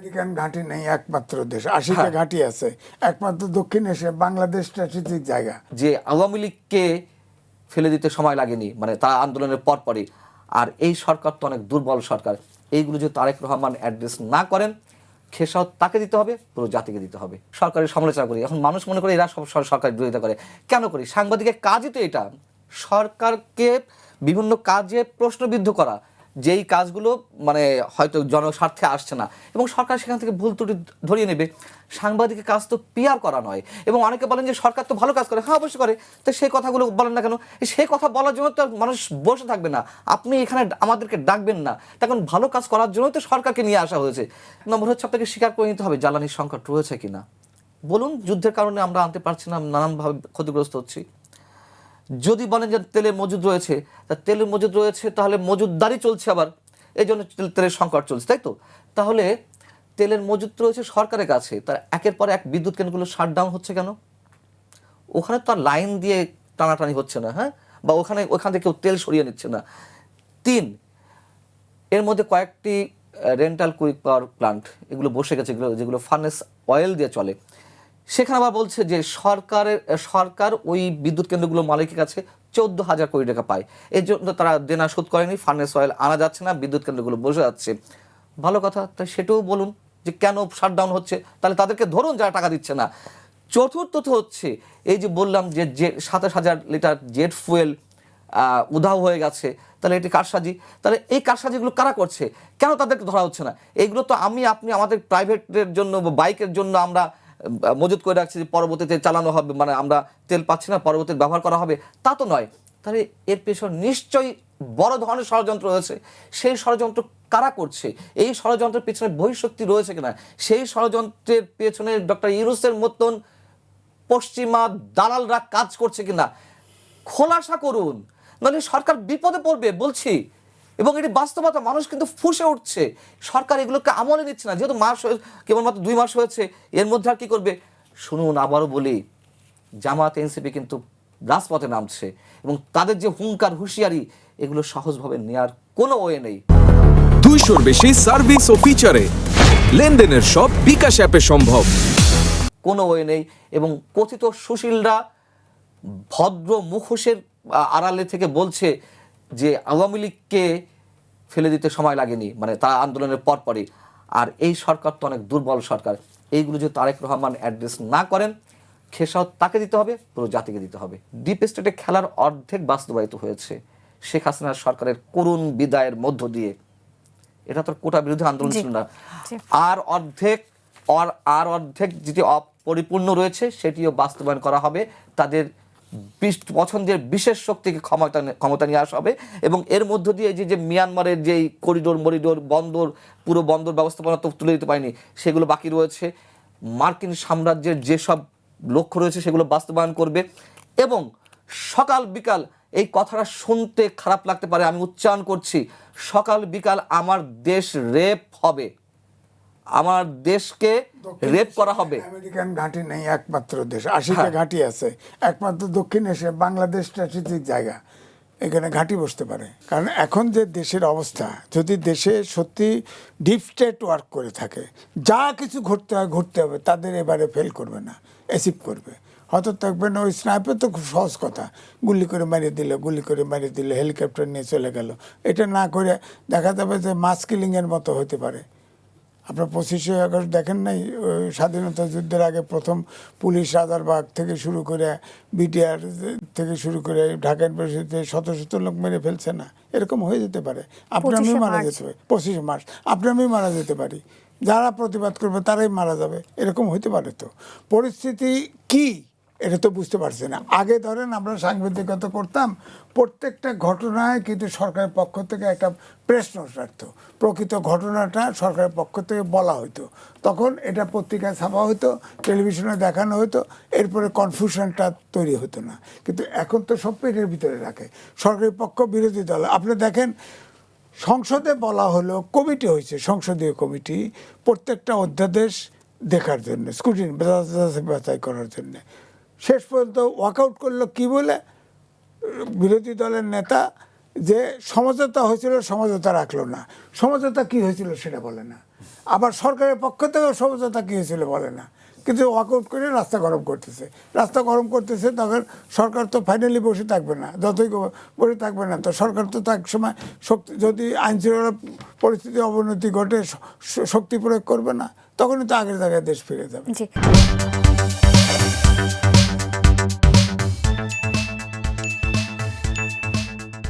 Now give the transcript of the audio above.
American ঘাঁটি নেই একমাত্র দেশ, 80টা ঘাঁটি আছে একমাত্র দক্ষিণ এশিয়া, বাংলাদেশ স্ট্র্যাটেজিক জায়গা। যে আওয়ামী লীগকে ফেলে দিতে সময় লাগেনি, মানে তার আন্দোলনের পরপরই। আর এই সরকার তো অনেক দুর্বল সরকার। এইগুলো যদি তারেক রহমান অ্যাড্রেস না করেন, খেসাও তাকে দিতে হবে, পুরো জাতিকে দিতে হবে। সরকারের সমালোচনা করি, এখন মানুষ মনে করে এরা সব সরকারের বিরোধিতা করে। কেন করি? সাংবাদিকের কাজই তো এটা, সরকারকে বিভিন্ন কাজে প্রশ্নবিদ্ধ করা, যেই কাজগুলো মানে হয়তো জনস্বার্থে আসছে না, এবং সরকার সেখান থেকে ভুল ত্রুটি ধরিয়ে নেবে। সাংবাদিকের কাজ তো পিআর করা নয়। এবং অনেকে বলেন যে সরকার তো ভালো কাজ করে, হ্যাঁ অবশ্যই করে, তো সেই কথাগুলো বলেন না কেন? সেই কথা বলার জন্য তো মানুষ বসে থাকবে না, আপনি এখানে আমাদেরকে ডাকবেন না। তখন ভালো কাজ করার জন্যই তো সরকারকে নিয়ে আসা হয়েছে। নম্বর হচ্ছে, আপনাকে স্বীকার করে নিতে হবে জ্বালানির সংকট রয়েছে কিনা। বলুন, যুদ্ধের কারণে আমরা আনতে পারছি না, নানানভাবে ক্ষতিগ্রস্ত হচ্ছি। যদি বলেন যে তেলের মজুদ রয়েছে, তা তেলের মজুদ রয়েছে, তাহলে মজুদদারি চলছে, আবার এই জন্য তেলের সংকট চলছে, তাই তো? তাহলে তেলের মজুদ রয়েছে সরকারের কাছে, তার একের পর এক বিদ্যুৎ কেন্দ্রগুলো শাটডাউন হচ্ছে কেন? ওখানে তো আর লাইন দিয়ে টানাটানি হচ্ছে না, হ্যাঁ, বা ওখান থেকে কেউ তেল সরিয়ে নিচ্ছে না। 3, এর মধ্যে কয়েকটি রেন্টাল কুইক পাওয়ার প্লান্ট এগুলো বসে গেছে, যেগুলো ফার্নেস অয়েল দিয়ে চলে। সেখানে আবার বলছে যে সরকার ওই বিদ্যুৎ কেন্দ্রগুলোর মালিকের কাছে 14,000 কোটি টাকা পায়, এর জন্য তারা দেনা শোধ করেনি, ফার্নেস অয়েল আনা যাচ্ছে না, বিদ্যুৎ কেন্দ্রগুলো বসে যাচ্ছে। ভালো কথা, তাই সেটাও বলুন যে কেন শাটডাউন হচ্ছে, তাহলে তাদেরকে ধরুন যারা টাকা দিচ্ছে না। চতুর্থত হচ্ছে, এই যে বললাম যে 27,000 লিটার জেট ফুয়েল উধাও হয়ে গেছে, তাহলে এটি কারসাজি। তাহলে এই কারসাজিগুলো কারা করছে, কেন তাদেরকে ধরা হচ্ছে না? এইগুলো তো আপনি আমাদের প্রাইভেটের জন্য, বাইকের জন্য আমরা মজুত করে রাখছি, যে পরবর্তীতে চালানো হবে, মানে আমরা তেল পাচ্ছি না, পরবর্তীতে ব্যবহার করা হবে, তা তো নয়। তাহলে এর পেছনে নিশ্চয়ই বড় ধরনের ষড়যন্ত্র রয়েছে। সেই ষড়যন্ত্র কারা করছে? এই ষড়যন্ত্রের পেছনে বহিঃশক্তি রয়েছে কিনা? সেই ষড়যন্ত্রের পেছনে ডক্টর ইউনূসের মতন পশ্চিমা দালালরা কাজ করছে কিনা খোলাসা করুন, নাহলে সরকার বিপদে পড়বে বলছি। এবং এটি বাস্তবতা, মানুষ কিন্তু ফুঁসে উঠছে। সরকার এগুলোকে আমলে নিচ্ছে না, যেহেতু কেবলমাত্র 2 মাস হয়েছে, এর মধ্যে আর কি করবে? শুনুন, আবারও বলি, জামাত এনসিপি কিন্তু রাজপথে নামছে, এবং তাদের যে হুঙ্কার হুঁশিয়ারি, এগুলো সহজভাবে নেওয়ার কোনো ওয়ে নেই। 200-র বেশি সার্ভিস ও ফিচারে লেনদেনের সব বিকাশ অ্যাপে সম্ভব। কোনো ওয়ে নেই। এবং কথিত সুশীলরা ভদ্র মুখোশের আড়ালে থেকে বলছে যে আওয়ামী লীগকে ফেলে দিতে সময় লাগেনি, মানে তার আন্দোলনের পরপরই। আর এই সরকার তো অনেক দুর্বল সরকার। এইগুলো যদি তারেক রহমান অ্যাড্রেস না করেন, খেসাও তাকে দিতে হবে, পুরো জাতিকে দিতে হবে। ডিপ স্টেটে খেলার অর্ধেক বাস্তবায়িত হয়েছে শেখ হাসিনার সরকারের করুণ বিদায়ের মধ্য দিয়ে। এটা তো কোটা বিরোধী আন্দোলন ছিল না। আর অর্ধেক যেটি অপরিপূর্ণ রয়েছে, সেটিও বাস্তবায়ন করা হবে। তাদের পছন্দের বিশেষ শক্তিকে ক্ষমতা নিয়ে আসা হবে। এবং এর মধ্য দিয়ে যে মিয়ানমারের যেই মরিডোর বন্দর, পুরো বন্দর ব্যবস্থাপনা তো তুলে দিতে পারেনি, সেগুলো বাকি রয়েছে। মার্কিন সাম্রাজ্যের যেসব লক্ষ্য রয়েছে, সেগুলো বাস্তবায়ন করবে। এবং সকাল বিকাল, এই কথাটা শুনতে খারাপ লাগতে পারে, আমি উচ্চারণ করছি, সকাল বিকাল আমার দেশ রেপ হবে, আমার দেশকে রেপ করা হবে। আমেরিকান ঘাঁটি নেই একমাত্র দেশ, 80টা ঘাঁটি আছে একমাত্র দক্ষিণ এশিয়া, বাংলাদেশ স্ট্র্যাটেজিক জায়গা, এখানে ঘাঁটি বসতে পারে। কারণ এখন যে দেশের অবস্থা, যদি দেশে সত্যি ডিপ স্টেট ওয়ার্ক করে থাকে, যা কিছু ঘটতে হবে, তাদের এবারে ফেল করবে না, অ্যাচিভ করবে। হয়তো থাকবেন ওই স্নাইপার তো খুব সহজ কথা, গুলি করে মারিয়ে দিল, হেলিকপ্টার নিয়ে চলে গেল। এটা না করে দেখা যাবে যে মাস কিলিংয়ের মতো হতে পারে। আপনার 25শে আগস্ট দেখেন নাই, স্বাধীনতা যুদ্ধের আগে প্রথম পুলিশ রাজারবাগ থেকে শুরু করে বিটিআর থেকে শুরু করে ঢাকা ইউনিভার্সিটিতে শত শত লোক মেরে ফেলছে না? এরকম হয়ে যেতে পারে, আপনি আমি মারা যেতে পারি। 25শে মার্চ আপনি আমি মারা যেতে পারি, যারা প্রতিবাদ করবে তারাই মারা যাবে, এরকম হইতে পারে। তো পরিস্থিতি কি, এটা তো বুঝতে পারছি না। আগে ধরেন আমরা সাংবাদিকতা করতাম, প্রত্যেকটা ঘটনায় কিন্তু সরকারের পক্ষ থেকে একটা প্রেস নোট রাখতো, প্রকৃত ঘটনাটা সরকারের পক্ষ থেকে বলা হতো, তখন এটা পত্রিকায় ছাপা হতো, টেলিভিশনে দেখানো হতো, এরপরে কনফিউশনটা তৈরি হতো না। কিন্তু এখন তো সব পেটের ভিতরে রাখে সরকারি পক্ষ, বিরোধী দল। আপনি দেখেন, সংসদে বলা হলো, কমিটি হয়েছে, সংসদীয় কমিটি, প্রত্যেকটা অধ্যাদেশ দেখার জন্য, স্ক্রুটিনি বাছাই করার জন্য। শেষ পর্যন্ত ওয়াকআউট করলো কি বলে? বিরোধী দলের নেতা যে সমঝোতা হয়েছিল, সমঝোতা রাখলো না। সমঝোতা কি হয়েছিল সেটা বলে না। আবার সরকারের পক্ষ থেকেও সমঝোতা কী হয়েছিল বলে না, কিন্তু ওয়াকআউট করে রাস্তা গরম করতেছে, রাস্তা গরম করতেছে। তখন সরকার তো ফাইনালি বসে থাকবে না, যতই বসে থাকবে না, তো সরকার তো এক সময় শক্তি, যদি আইনশৃঙ্খলা পরিস্থিতি অবনতি ঘটে শক্তি প্রয়োগ করবে না, তখনই তো আগের জায়গায় দেশ ফিরে যাবে। জি।